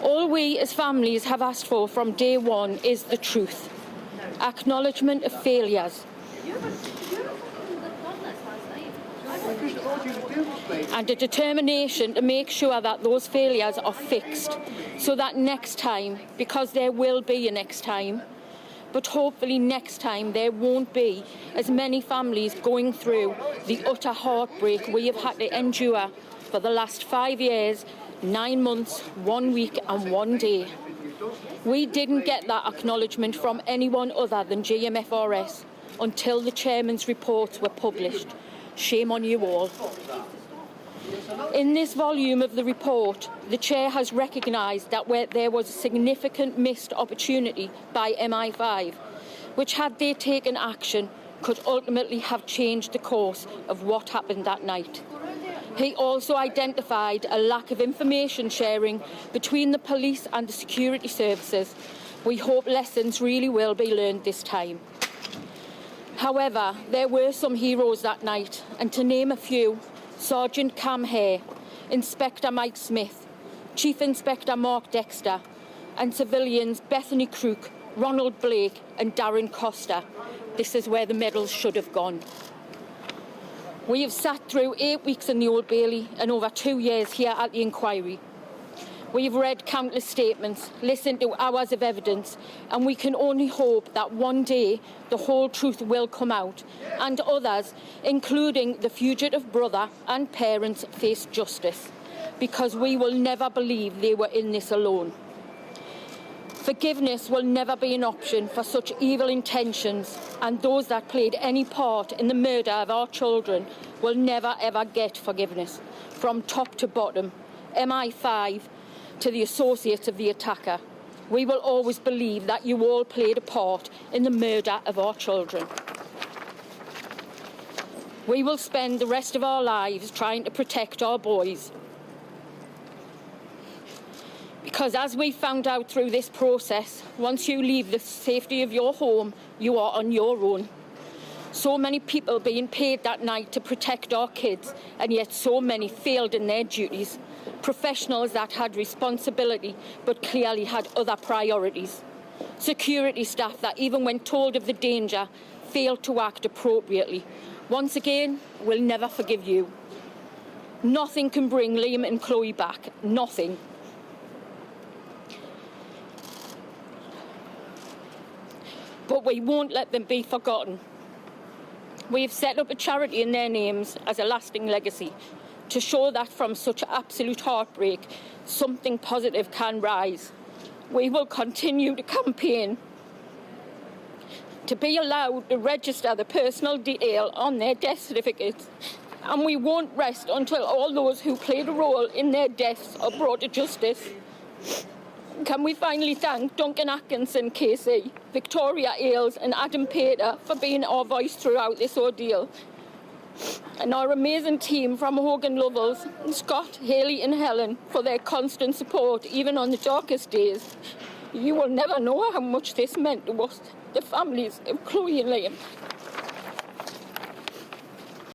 All we as families have asked for from day one is the truth, acknowledgement of failures, and a determination to make sure that those failures are fixed, so that next time, because there will be a next time, but hopefully next time there won't be as many families going through the utter heartbreak we have had to endure for the last 5 years, 9 months, 1 week and 1 day. We didn't get that acknowledgement from anyone other than GMFRS until the chairman's reports were published. Shame on you all. In this volume of the report, the Chair has recognised that there was a significant missed opportunity by MI5, which, had they taken action, could ultimately have changed the course of what happened that night. He also identified a lack of information sharing between the police and the security services. We hope lessons really will be learned this time. However, there were some heroes that night, and to name a few: Sergeant Cam Hare, Inspector Mike Smith, Chief Inspector Mark Dexter, and civilians Bethany Crook, Ronald Blake and Darren Costa. This is where the medals should have gone. We have sat through 8 weeks in the Old Bailey and over 2 years here at the inquiry. We have read countless statements, listened to hours of evidence, and we can only hope that one day the whole truth will come out and others, including the fugitive brother and parents, face justice, because we will never believe they were in this alone. Forgiveness will never be an option for such evil intentions, and those that played any part in the murder of our children will never ever get forgiveness, from top to bottom, MI5 to the associates of the attacker. We will always believe that you all played a part in the murder of our children. We will spend the rest of our lives trying to protect our boys. Because as we found out through this process, once you leave the safety of your home, you are on your own. So many people being paid that night to protect our kids, and yet so many failed in their duties. Professionals that had responsibility but clearly had other priorities. Security staff that, even when told of the danger, failed to act appropriately. Once again, we'll never forgive you. Nothing can bring Liam and Chloe back. Nothing. But we won't let them be forgotten. We have set up a charity in their names as a lasting legacy, to show that from such absolute heartbreak, something positive can rise. We will continue to campaign to be allowed to register the personal detail on their death certificates, and we won't rest until all those who played a role in their deaths are brought to justice. Can we finally thank Duncan Atkinson KC, Victoria Ailes and Adam Pater for being our voice throughout this ordeal, and our amazing team from Hogan Lovells, Scott, Hayley and Helen, for their constant support even on the darkest days. You will never know how much this meant to us, the families of Chloe and Liam.